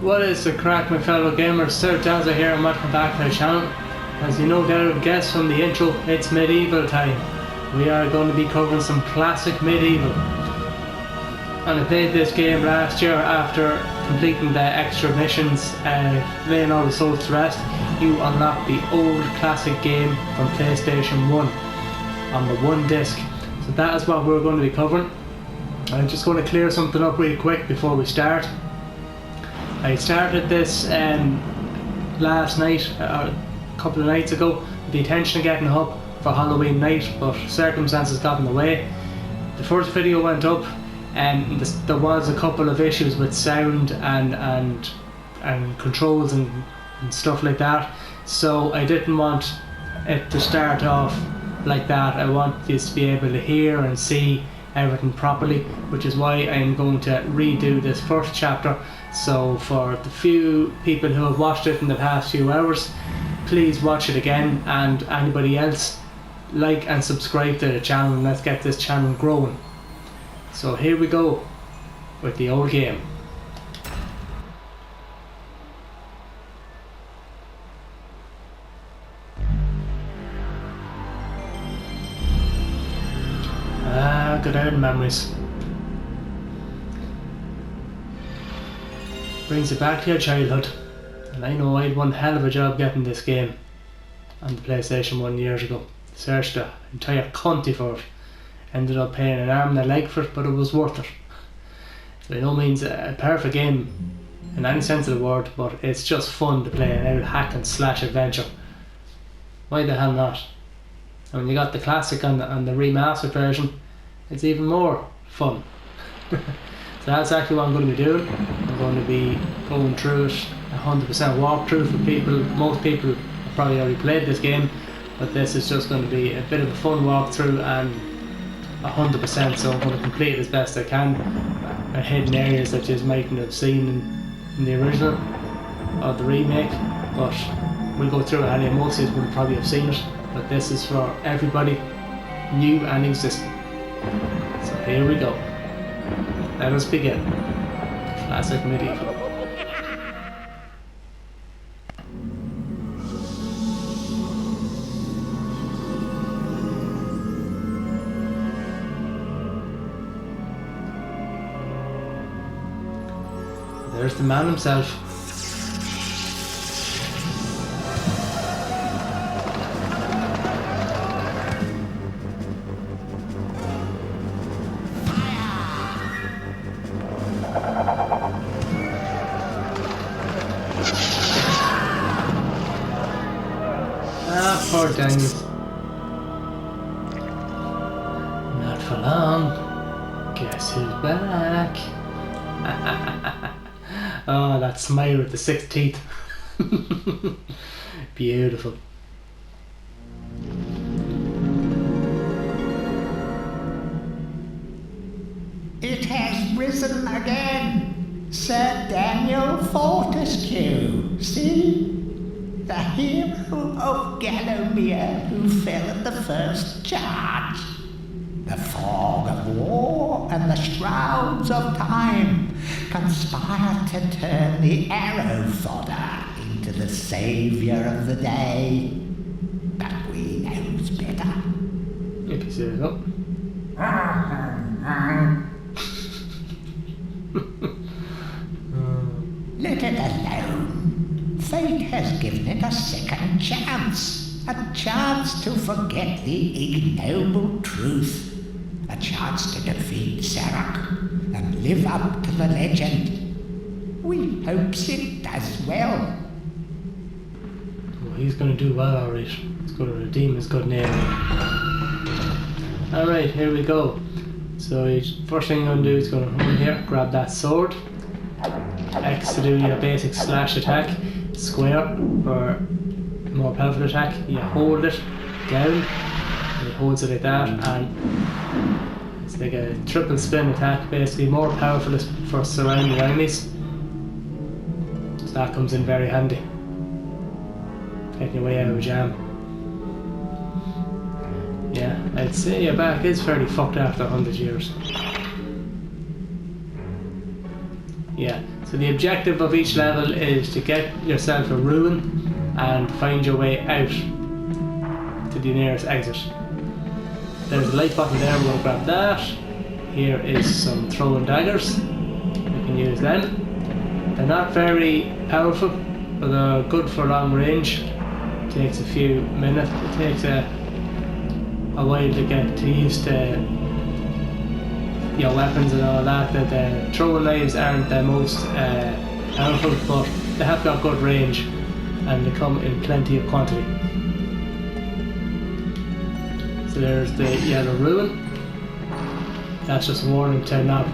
What is the crack, my fellow gamers? Sir Jazza here and welcome back to the channel. As you no doubt have guessed from the intro, it's medieval time. We are going to be covering some classic medieval. And I played this game last year after completing the extra missions, laying all the souls to rest. You unlock the old classic game from PlayStation 1 on the one disc. So that is what we're going to be covering. I'm just going to clear something up really quick before we start. I started this last night, a couple of nights ago, with the intention of getting it up for Halloween night, but circumstances got in the way. The first video went up and there was a couple of issues with sound and controls and stuff like that, so I didn't want it to start off like that. I want you to be able to hear and see everything properly, which is why I'm going to redo this first chapter. So for the few people who have watched it in the past few hours, please watch it again, and anybody else, like and subscribe to the channel, and let's get this channel growing. So here we go with the old game. Good old memories. Brings you back to your childhood, and I know I had one hell of a job getting this game on the PlayStation 1 years ago. Searched the entire country for it. Ended up paying an arm and a leg for it, but it was worth it. It's by no means a perfect game in any sense of the word, but it's just fun to play an old hack and slash adventure. Why the hell not? And when you got the classic and the remastered version, it's even more fun. So that's actually what I'm going to be doing. I'm going to be going through it 100% walkthrough for people. Most people have probably already played this game, but this is just going to be a bit of a fun walkthrough and 100%, so I'm going to complete it as best I can. Hidden areas that you mightn't have seen in the original or the remake, but we'll go through it anyway. Most of you will probably have seen it, but this is for everybody, new and existing. So here we go. Let us begin. Classic medieval. There's the man himself. Poor Daniel. Not for long. Guess who's back? Oh, that smile with the 6 teeth. Beautiful. It has risen again, Sir Daniel Fortescue. See? The hero of Gallowmere who fell at the first charge. The fog of war and the shrouds of time conspire to turn the arrow fodder into the saviour of the day. But we knows better. You can see it up. Let it alone. Fate has given it a second chance. A chance to forget the ignoble truth. A chance to defeat Sarek and live up to the legend. We hopes it does well. Well, he's going to do well, alright. He's going to redeem his good name. Alright, here we go. So first thing you're going to do is going to come in here, grab that sword. X to do your basic slash attack. Square for more powerful attack. You hold it down, and it holds it like that, and it's like a triple spin attack, basically more powerful for surrounding enemies. So that comes in very handy, getting your way out of a jam. Yeah, I'd say your back is fairly fucked after 100 years. Yeah, So the objective of each level is to get yourself a ruin and find your way out to the nearest exit. There's a light button there, we're going to grab that. Here is some throwing daggers, we can use them. They're not very powerful, but they're good for long range. It takes a few minutes, it takes a while to get used to your weapons and all that. The throwing knives aren't the most powerful, but they have got good range and they come in plenty of quantity. So there's the yellow ruin. That's just a warning to not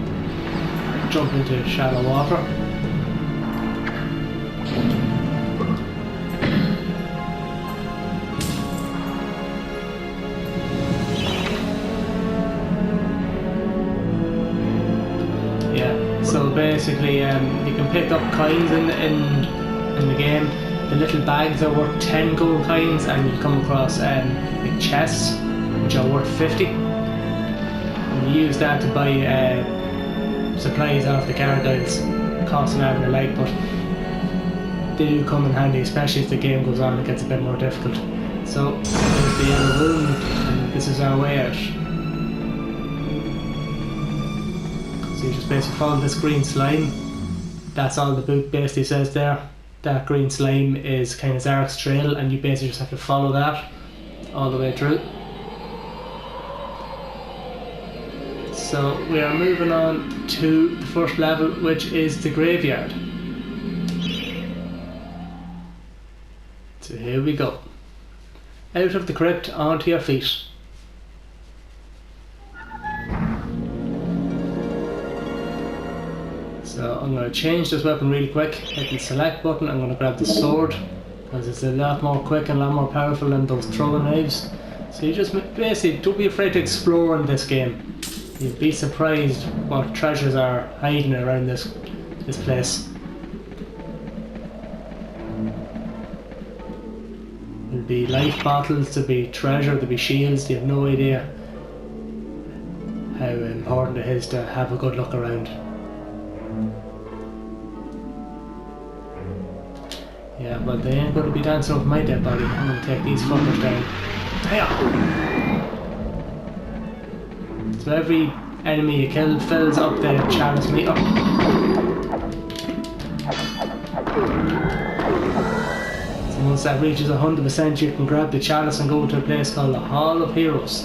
jump into shallow water. So basically, you can pick up coins in the game. The little bags are worth 10 gold coins, and you come across like chests, which are worth 50. And you use that to buy supplies off the gargoyles, costing out of the leg, but they do come in handy, especially as the game goes on. It gets a bit more difficult. So there's the yellow room, and this is our way out. So you just basically follow this green slime. That's all the book basically says there. That green slime is kind of Zarek's trail, and you basically just have to follow that all the way through. So we are moving on to the first level, which is the graveyard. So here we go. Out of the crypt, onto your feet. So I'm going to change this weapon really quick. Hit the select button. I'm going to grab the sword because it's a lot more quick and a lot more powerful than those throwing knives. So you just basically don't be afraid to explore in this game. You'd be surprised what treasures are hiding around this place. There'll be life bottles, there'll be treasure, there'll be shields. You have no idea how important it is to have a good look around. Yeah, but they ain't going to be dancing over my dead body. I'm going to take these fuckers down. Hiya! So every enemy you kill fills up the chalice meter. So once that reaches 100%, you can grab the chalice and go to a place called the Hall of Heroes,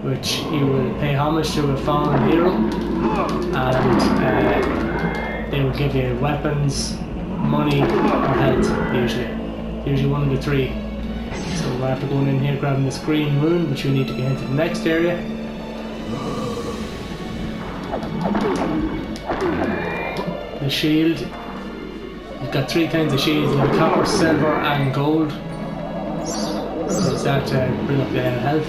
which you will pay homage to a fallen hero, and they will give you weapons, money, or health, usually one of the three. So we're after going in here, grabbing this green rune, which we need to get into the next area. The shield, you've got three kinds of shields. You have copper, silver and gold. So it's that to bring up the health.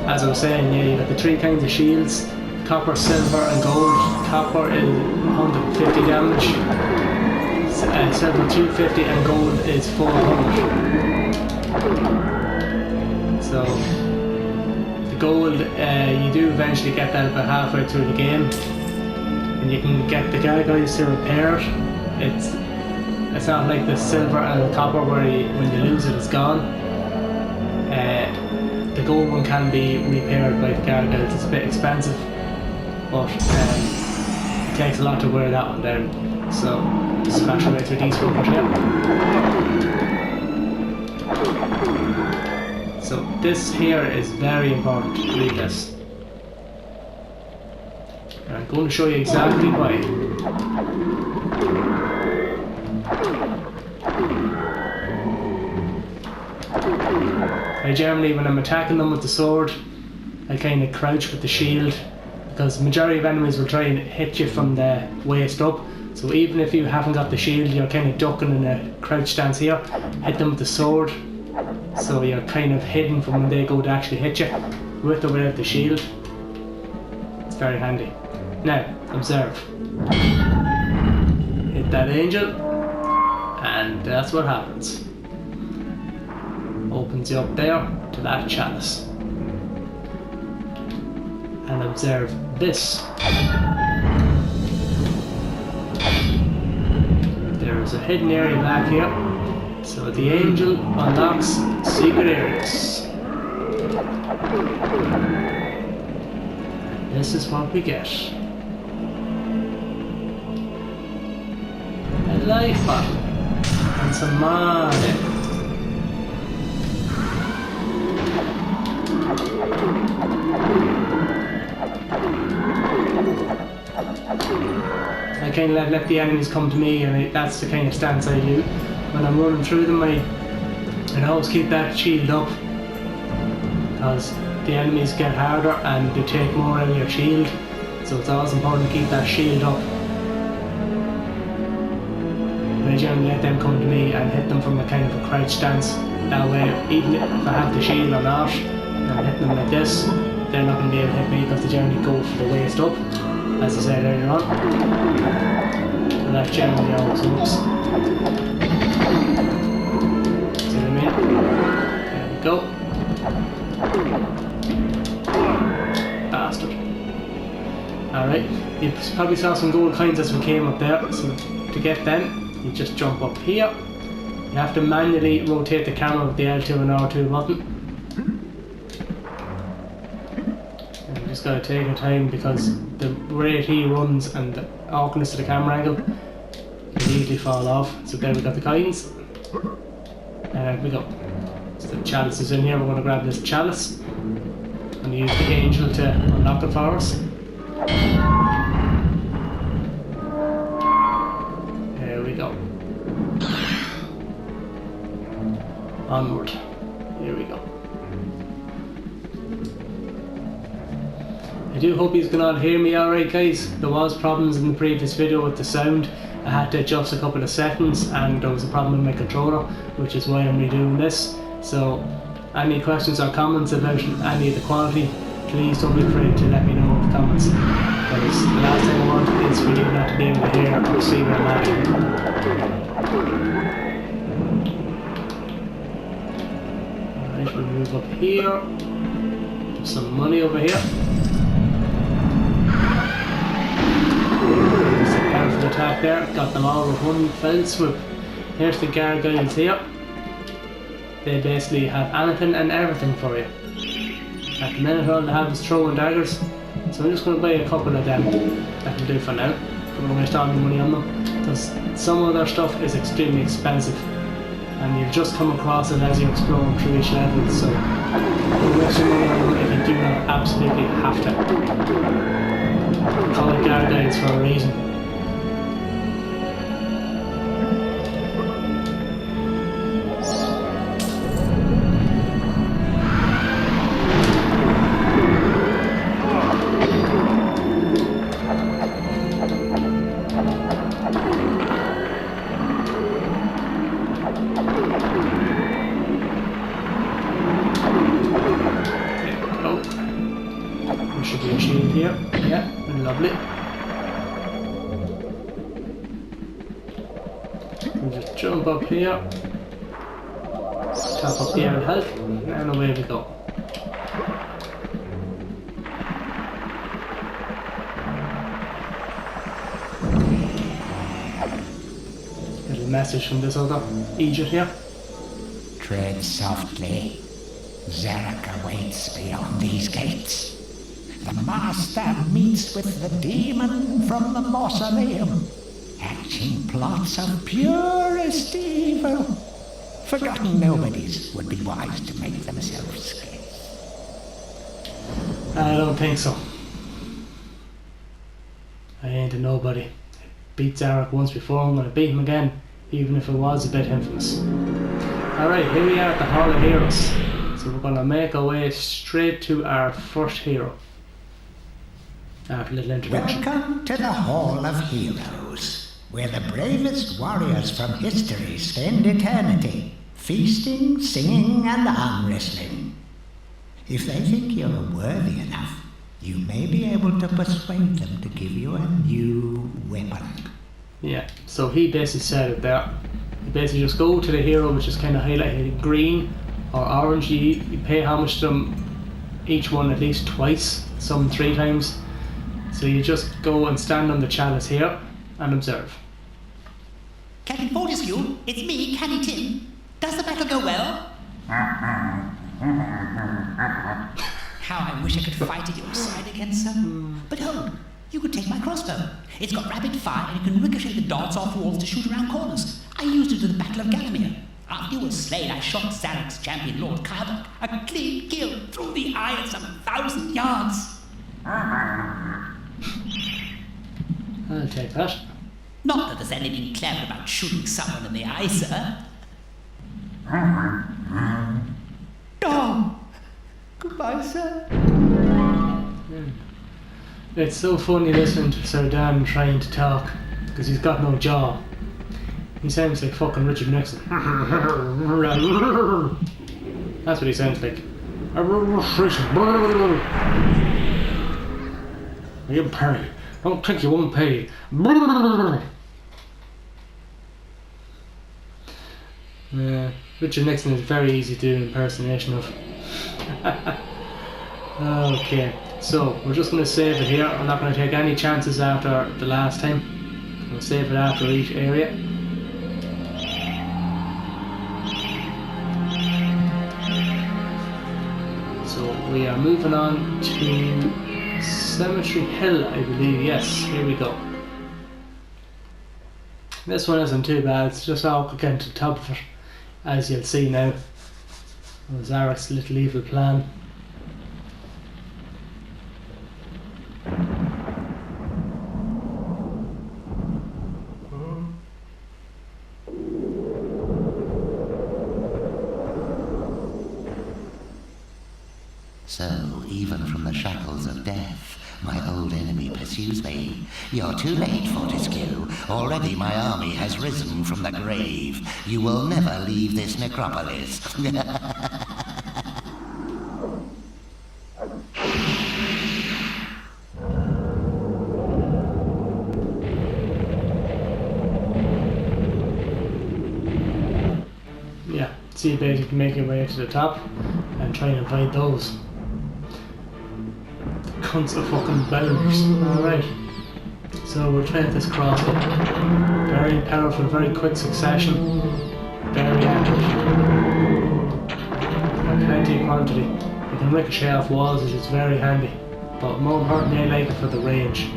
As I was saying, yeah, you've got the three kinds of shields: copper, silver and gold. Copper is 150 damage, silver 250 and gold is 400. So the gold, you do eventually get that about halfway through the game, and you can get the gargoyles to repair it. It's not like the silver and the copper where when you lose it, it's gone. The gold one can be repaired by the gargoyles. It's a bit expensive, but it takes a lot to wear that one down. So smash away through these fuckers here. So this here is very important. Read this. I'm going to show you exactly why. I generally, when I'm attacking them with the sword, I kind of crouch with the shield, because the majority of enemies will try and hit you from the waist up. So even if you haven't got the shield, you're kind of ducking in a crouch stance here. Hit them with the sword, so you're kind of hidden from when they go to actually hit you, with or without the shield. It's very handy. Now, observe. Hit that angel, and that's what happens. Opens you up there to that chalice. And observe this. there's a hidden area back here. So the angel unlocks secret areas. This is what we get. A life bottle and some money. I kind of let the enemies come to me, and that's the kind of stance I do. When I'm running through them, I always keep that shield up, because the enemies get harder and they take more out of your shield, so it's always important to keep that shield up. I generally let them come to me and hit them from a kind of a crouch stance. That way, even if I have the shield or not, and I'm hitting them like this, they're not going to be able to hit me because they generally go for the waist up, as I said earlier on. And that generally always works. See what I mean? There we go. Bastard. Alright, you probably saw some gold coins as we came up there, so to get them, you just jump up here. You have to manually rotate the camera with the L2 and R2 button. And you just gotta take your time, because the rate he runs and the awkwardness of the camera angle can easily fall off. So there we got the coins. And there we go. So the chalice is in here. We're gonna grab this chalice and use the angel to unlock it for us. There we go. Onward. Here we go. I do hope you can all hear me alright, guys. There was problems in the previous video with the sound. I had to adjust a couple of settings and there was a problem with my controller, which is why I'm redoing this. So any questions or comments about any of the quality, please don't be afraid to let me know in the comments. Because the last thing I want is for you not to be able to hear or see what I'm at. Alright, we'll move up here. There's some money over here. There's a powerful attack there. Got them all with one fell swoop. Here's the gargoyles here. They basically have anything and everything for you. At the minute all they have is throwing daggers. So I'm just going to buy a couple of them. That can do for now. I'm going to waste all my money on them. Because some of their stuff is extremely expensive. And you'll just come across it as you're exploring through each level, so don't waste your money on them if you do not absolutely have to. Call it gargoyles for a reason. Lovely. We'll just jump up here, tap up the air health, and away we go. Little message from this other Egypt here. Tread softly. Zarek awaits beyond these gates. The master meets with the demon from the mausoleum, hatching plots of purest evil. Forgotten nobodies would be wise to make themselves scarce. I don't think so. I ain't a nobody. I beat Zarek once before, I'm gonna beat him again, even if it was a bit infamous. Alright, here we are at the Hall of Heroes. So we're gonna make our way straight to our first hero. After a little introduction. Welcome to the Hall of Heroes, where the bravest warriors from history spend eternity, feasting, singing, and arm wrestling. If they think you're worthy enough, you may be able to persuade them to give you a new weapon. Yeah, so he basically said it there. You basically just go to the hero, which is kind of highlighted in green or orange. You pay homage to them, each one at least twice, some 3 times. So you just go and stand on the chalice here and observe. Captain Fortescue, it's me, Canny Tim. Does the battle go well? How I wish I could fight at your side again, sir. But hold, you could take my crossbow. It's got rapid fire and it can ricochet the darts off walls to shoot around corners. I used it at the Battle of Gallowmere. After you were slain, I shot Zarek's champion, Lord Carbok. A clean kill through the eye at some 1,000 yards. I'll take that. Not that there's anything clever about shooting someone in the eye, sir. Oh, goodbye, sir. It's so funny listening to Sir Dan trying to talk, because he's got no jaw. He sounds like fucking Richard Nixon. That's what he sounds like. You pay. Don't think you won't pay. Richard Nixon is very easy to do an impersonation of. Okay, so we're just going to save it here. I'm not going to take any chances after the last time. We'll save it after each area. So we are moving on to Cemetery Hill, I believe. Yes, here we go. This one isn't too bad, it's just awkward getting to the top of it, as you'll see now. Zarek's little evil plan. So, even from the shackles of death, my old enemy pursues me. You're too late, Fortescue. Already my army has risen from the grave. You will never leave this necropolis. Yeah, so you basically make your way to the top and try and avoid those cunts of fucking bounds. Alright, so we're trying this crossbow. Very powerful, very quick succession, very accurate, and plenty of quantity. You can ricochet off walls, which is very handy, but more importantly I like it for the range.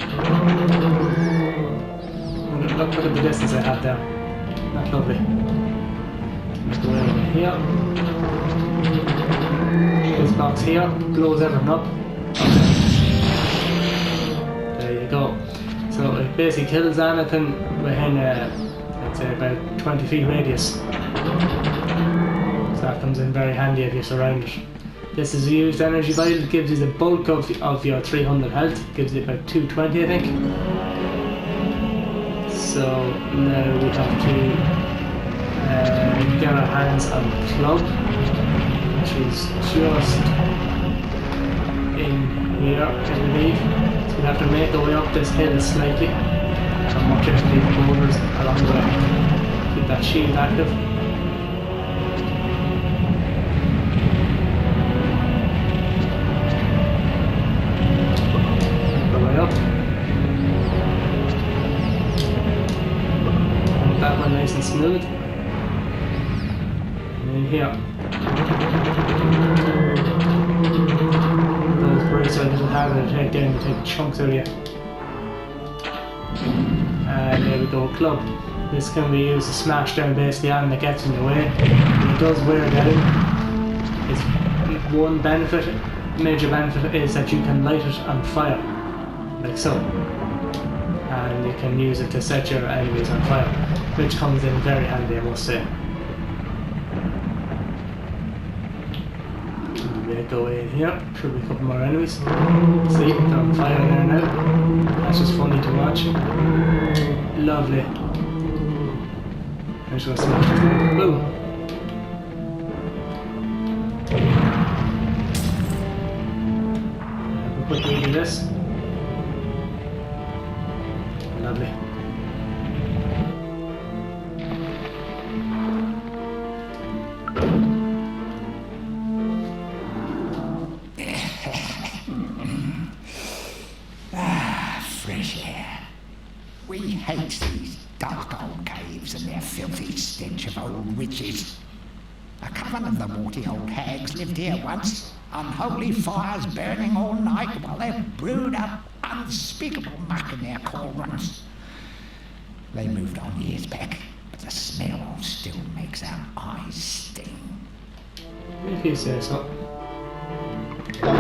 Look at the distance I have there. That's lovely. Let's go over here. This box here blows everything up. There you go. So it basically kills anything within, I'd say, about 20 feet radius. So that comes in very handy if you're surrounded. This is a used energy vial. It gives you the bulk of your 300 health. It gives you about 220, I think. So now we have to get our hands on the club, which is just in here, I believe. So we have to make our way up this hill slightly and watch out for these boulders along the way. Keep that shield active. Make our way up. Make that one nice and smooth. In here. Those bricks are a little harder to take down, they take chunks out of you. And there we go, club. This can be used to smash down basically anything that gets in your way. It does wear down. Its one benefit, major benefit, is that you can light it on fire, like so. And you can use it to set your enemies on fire, which comes in very handy, I must say. Go in here, should be a couple more enemies. See, they're on fire there now. That's just funny to watch. Lovely. I'm just going to smash this now. Boom! We'll quickly do this. Lovely. Fresh air. We hate these dark old caves. graves and their filthy stench of old witches. A coven of the warty old hags lived here once, unholy fires burning all night while they brewed up unspeakable muck in their cauldrons. They moved on years back, but the smell still makes our eyes sting. If you say so. Very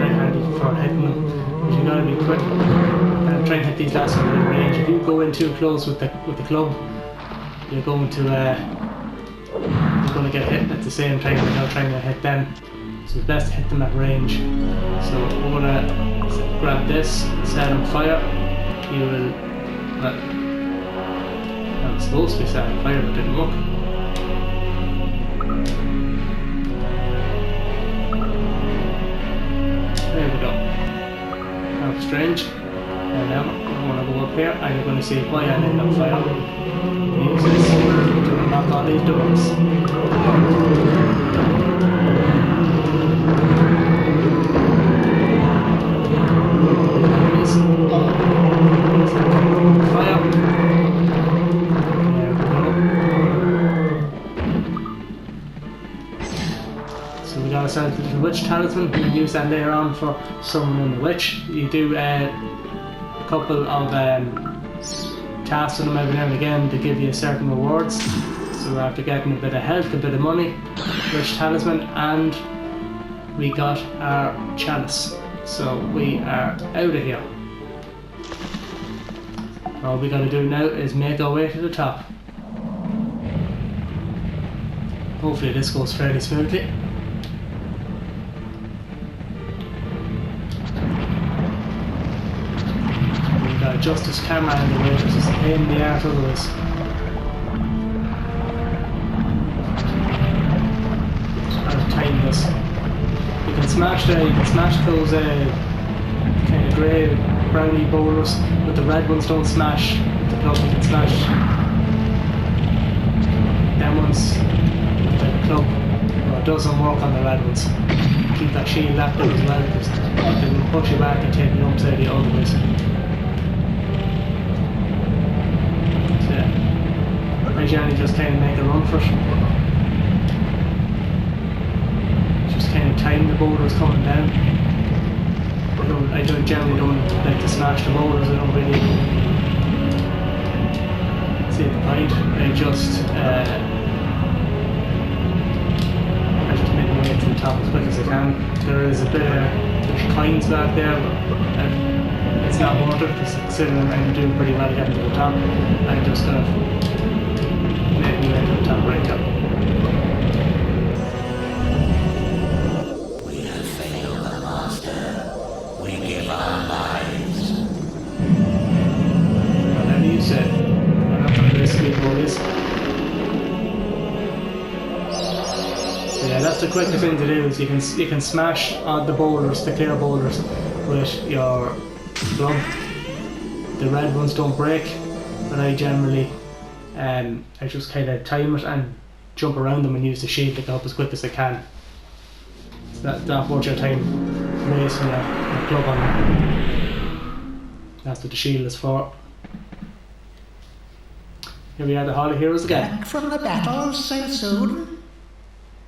handy for hitting them, but you gotta be quick and try and hit these last ones in range. If you go in too close with the club, you're going to get hit at the same time without trying to hit them. So it's best to hit them at range. So we're gonna grab this, set on fire. You will. I'm supposed to be set on fire, but it didn't work. There we go. How strange. And now I'm going to go up here and you're going to see why I lit on fire. Use this to unlock all these doors. Fire. There we go. So we got ourselves a little witch talisman. We can use that later on for summoning the witch. You do a couple of tasks with them every now and again to give you certain rewards. So after getting a bit of health, a bit of money, witch talisman, and we got our chalice. So we are out of here. All we got to do now is make our way to the top. Hopefully this goes fairly smoothly. We've got a justice camera in the way, which is a pain in the arse otherwise. Just trying to time this. You can smash those kind of grey browny boulders, but the red ones don't smash. With the club you can smash them ones with the club. Well, it doesn't work on the red ones. Keep that shield active as well, because they will push you back and take the lumps out of you otherwise. So yeah, I generally just kind of make a run for it. Just kind of time the boulders coming down. I generally don't like to smash the boulders. I don't really see the point. I just make my way to the top as quick as I can. There is a bit of coins back there, but it's not worth it because considering I'm doing pretty well getting to the top. I'm just gonna make my way to the top right up. Whatever you say. I'm not going to risk it, boys. So yeah, that's the quickest thing to do is you can smash the boulders, the clear boulders, with your club. The red ones don't break, but I generally I just kind of time it and jump around them and use the shield to go up as quick as I can. So that's not worth your time wasting your club on them. That's what the shield is for. Here we are, the Hall of Heroes again. Back from the battle so soon?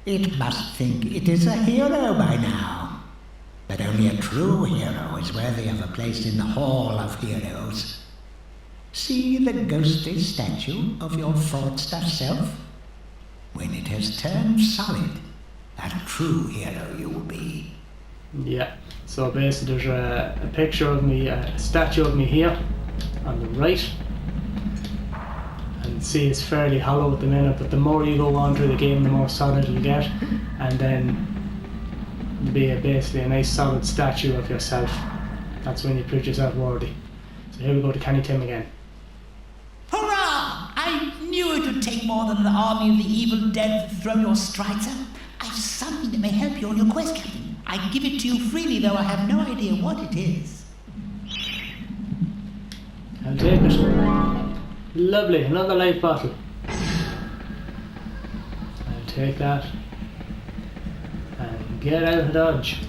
It must think it is a hero by now. But only a true hero is worthy of a place in the Hall of Heroes. See the ghostly statue of your fraudster self? When it has turned solid, a true hero you will be. Yeah, so basically there's a picture of me, a statue of me here on the right. And see it's fairly hollow at the minute, but the more you go on through the game, the more solid you'll get. And then it'll be basically a nice solid statue of yourself. That's when you prove yourself worthy. So here we go to Canny Tim again. Hurrah! I knew it would take more than an army of the evil dead to throw your strides up. I've something that may help you on your quest, Captain. I give it to you freely, though I have no idea what it is. I'll take it. Lovely, another life bottle. I'll take that. And get out of Dodge.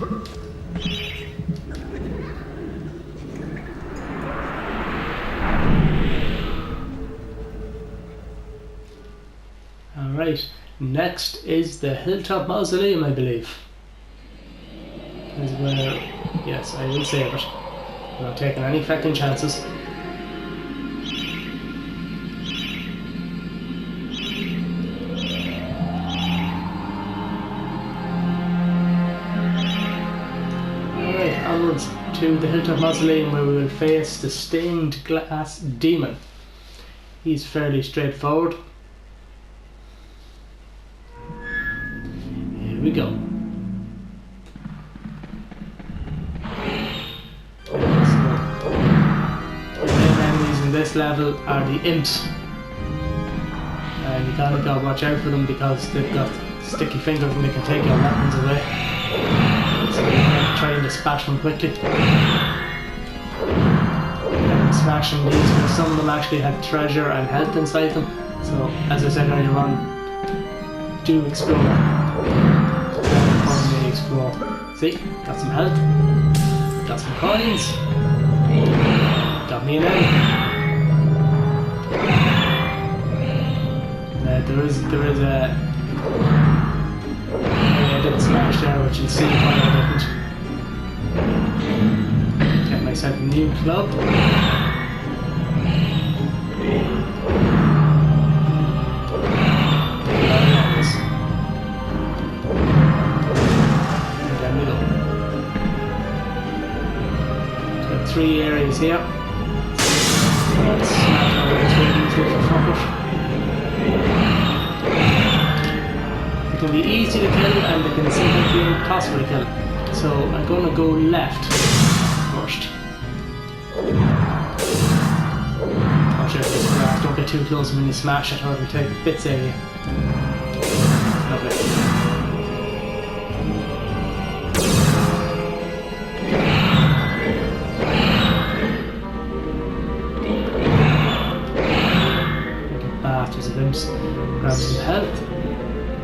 Right, next is the Hilltop Mausoleum, I believe. Is where, yes, I will save it. I'm not taking any fucking chances. Alright, onwards to the Hilltop Mausoleum where we will face the stained glass demon. He's fairly straightforward. Here we go. This level are the imps, and you kinda gotta watch out for them because they've got sticky fingers and they can take your weapons away, so you have to try and dispatch them quickly. And smashing these, because some of them actually have treasure and health inside them, so as I said earlier on, do explore. Only explore. See, got some health, got some coins, got me an enemy. There is a did smash there, which you'll see quite a different. Get myself a new club. And then we go. So 3 areas here. Let's smash over this little fuckers. They can be easy to kill and they can simply be impossible to kill. So I'm going to go left first. Watch out for this grass, don't get too close when you smash it or it'll take bits out of you. Lovely. Bastards of imps. Grab some health.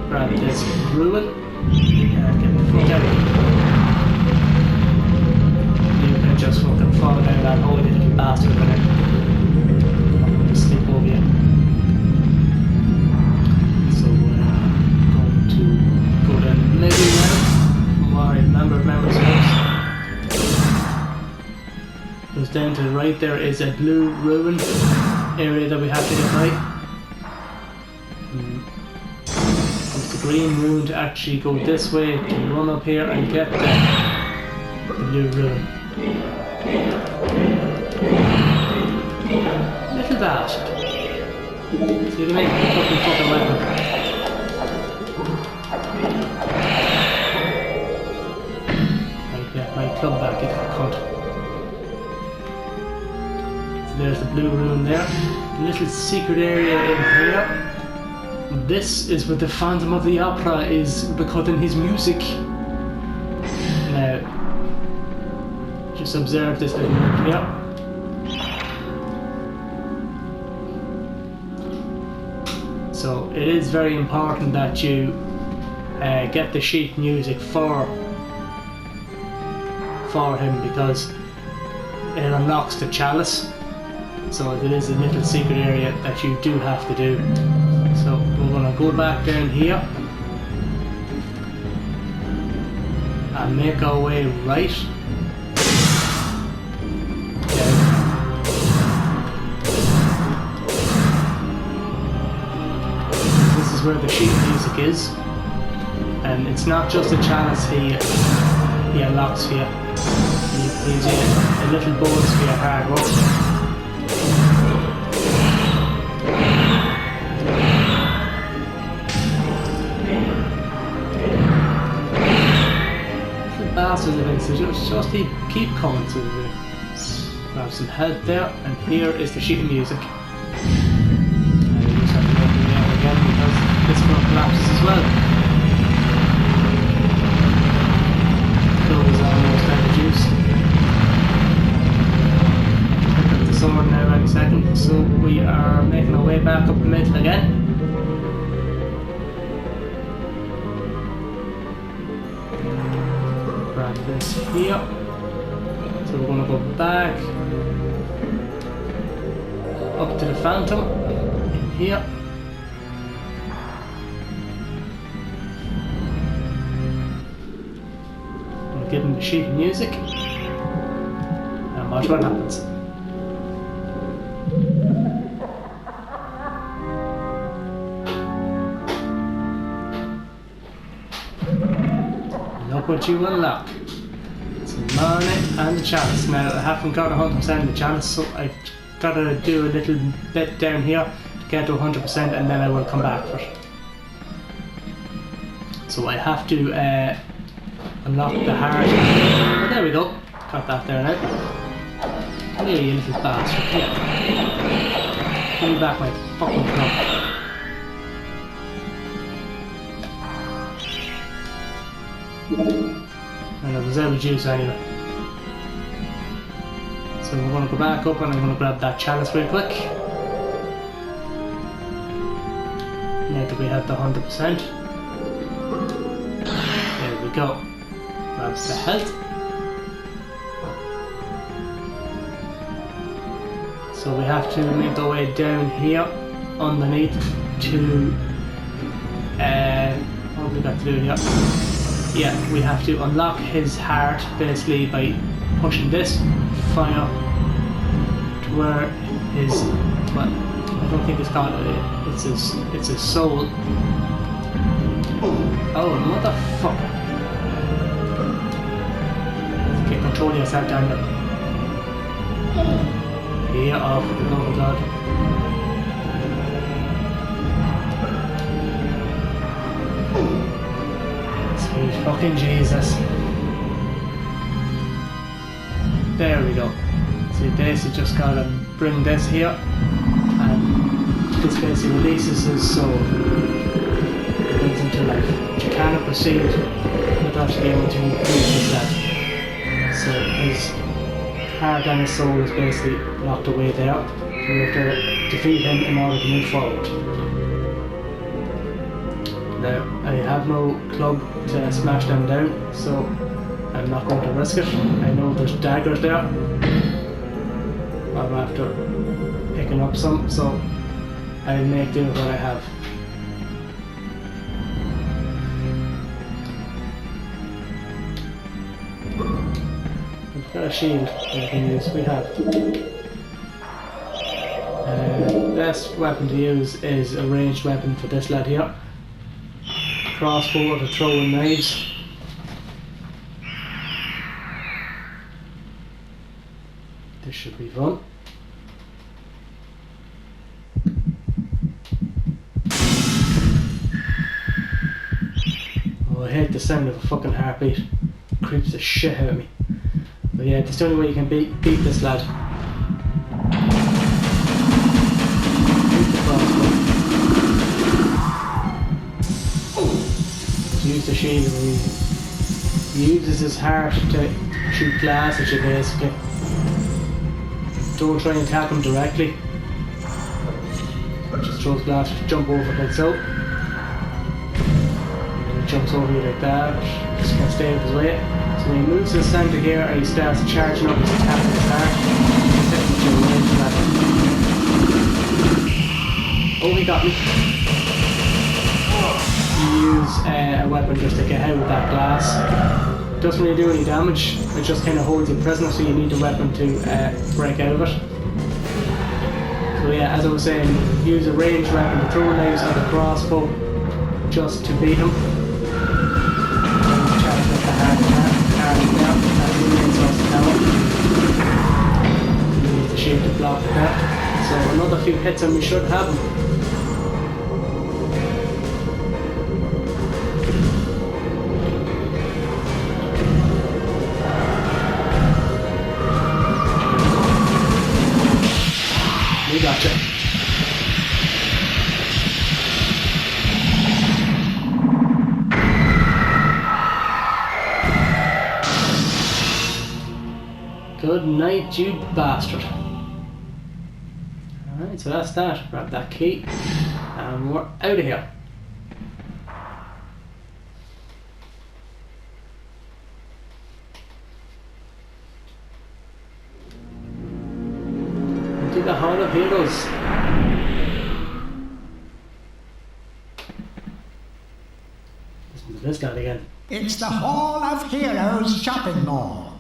Grab this ruin and get the fuck out of here. You can just fucking fall down that hole, you little bastard, but I'm going to sleep over you. So we're going to go down the middle now. My number of members house. Goes down to the right, there is a blue ruin area that we have to get right. Green rune to actually go this way to run up here and get the blue rune. Little bastard. So you can make a fucking weapon. Right, get my club back, you cunt. So there's the blue rune there. A little secret area in here. This is where the Phantom of the Opera is recording his music. Now, just observe this little note here. So it is very important that you get the sheet music for him because it unlocks the chalice. So it is a little secret area that you do have to do. So we're going to go back down here and make our way right down. This is where the sheet music is, and it's not just a chalice he unlocks here. He's a little bonus for your hard work. Bastards of it, so just keep coming to the grab some health there, and here is the sheet of music. And you just have to open it out again because this one collapses as well. Flow is almost out of juice. Pick up the sword now any second, so we are making our way back up the middle again. This here, so we're going to go back up to the Phantom in here, give him the sheet music and watch what happens. Look what you unlock. It's the money and the chalice. Now I haven't got 100% of the chalice, so I've got to do a little bit down here to get to 100% and then I will come back for it. So I have to unlock the heart. Oh, there we go. Got that there now. Come here, you little bastard. Come here. Give me back my fucking club. And it was out of juice anyway. So we're going to go back up and I'm going to grab that chalice real quick. Now that we have the 100%. There we go. Grabs the health. So we have to make our way down here underneath to what have we got to do here? Yeah, we have to unlock his heart basically by pushing this fire to where his, well, I don't think it's called it's his soul. Oh, motherfucker. Okay, control yourself down there. Yeah, oh, for the love of God. Sweet fucking Jesus. There we go. So you basically just gotta bring this here, and this basically releases his soul. It brings him to life. But you cannot proceed without being able to use that. So his heart and his soul is basically locked away there. So we have to defeat him in order to move forward. Now, I have no club to smash them down, so I'm not going to risk it. I know there's daggers there. I'm after picking up some, so I'll make do with what I have. We've got a shield that we can use. We have. Best weapon to use is a ranged weapon for this lad here. Crossbow to throw in knives. This should be fun. Oh, I hate the sound of a fucking heartbeat. It creeps the shit out of me. But yeah, that's the only way you can beat this lad. Beat the crossbow. Use the shield and he uses his heart to shoot glass at you basically. Don't try and attack him directly. Just throws glass, jump over like so. And then he jumps over you like that. Just can't stay out of his way. So when he moves to the centre here and he starts charging up his attack with his heart, he's hitting you away from that. Oh, he got me. You use a weapon just to get out of that glass. Doesn't really do any damage, it just kind of holds you prisoner, so you need a weapon to break out of it. So yeah, as I was saying, use a ranged weapon to throw knives at the crossbow just to beat him. Charge up the hard down, that's the main source of power. You use the shield to block that. So another few hits and we should have him. We gotcha. Good night, you bastard. Alright, so that's that. Grab that key. And we're out of here. The Hall of Heroes. Listen to this guy again. It's the Hall of Heroes shopping mall.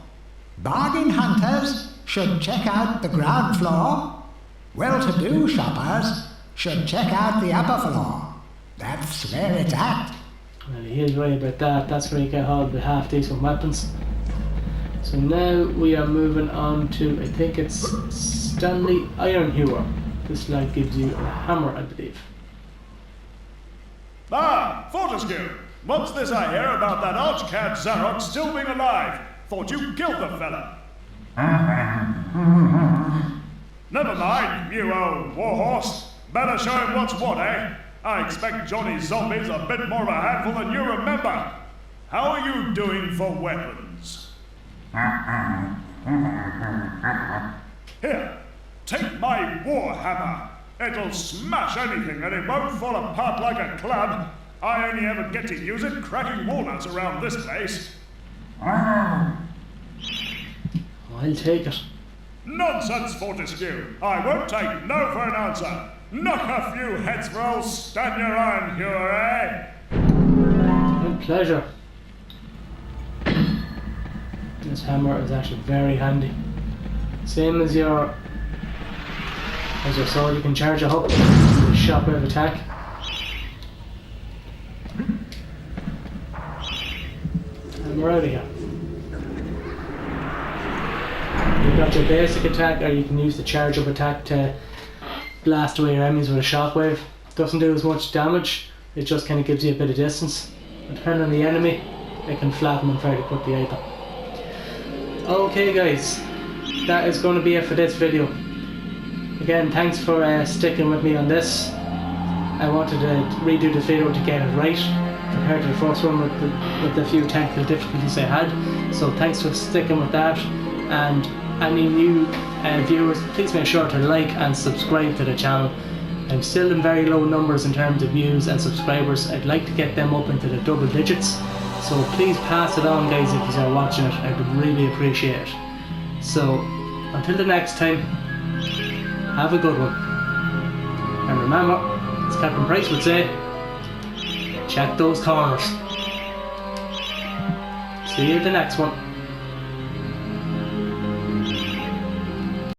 Bargain hunters should check out the ground floor. Well-to-do shoppers should check out the upper floor. That's where it's at. Well, he is right about that. That's where you get all the half-decent weapons. So now we are moving on to, I think it's Stanley Iron Hewer. This light gives you a hammer, I believe. Ah, Fortescue! What's this I hear about that archcad Zarok still being alive? Thought you killed the fella. Never mind, you old warhorse. Better show him what's what, eh? I expect Johnny's zombies a bit more of a handful than you remember. How are you doing for weapons? Here, take my warhammer. It'll smash anything and it won't fall apart like a club. I only ever get to use it cracking walnuts around this place. I'll take it. Nonsense, Fortescue. I won't take no for an answer. Knock a few heads for old Stand Your Iron Hewer, eh? With pleasure. This hammer is actually very handy. Same as your sword, you can charge it up with a shockwave attack. And we're out of here. You've got your basic attack, or you can use the charge up attack to blast away your enemies with a shockwave. Doesn't do as much damage, it just kind of gives you a bit of distance. And depending on the enemy, it can flatten them fairly quickly either. Okay guys, that is going to be it for this video. Again, thanks for sticking with me on this. I wanted to redo the video to get it right compared to the first one with the few technical difficulties I had. So thanks for sticking with that, and any new viewers, please make sure to like and subscribe to the channel. I'm still in very low numbers in terms of views and subscribers. I'd like to get them up into the double digits, so please pass it on guys if you are watching it. I would really appreciate it. So until the next time, have a good one. And remember, as Captain Price would say, check those corners. See you at the next one.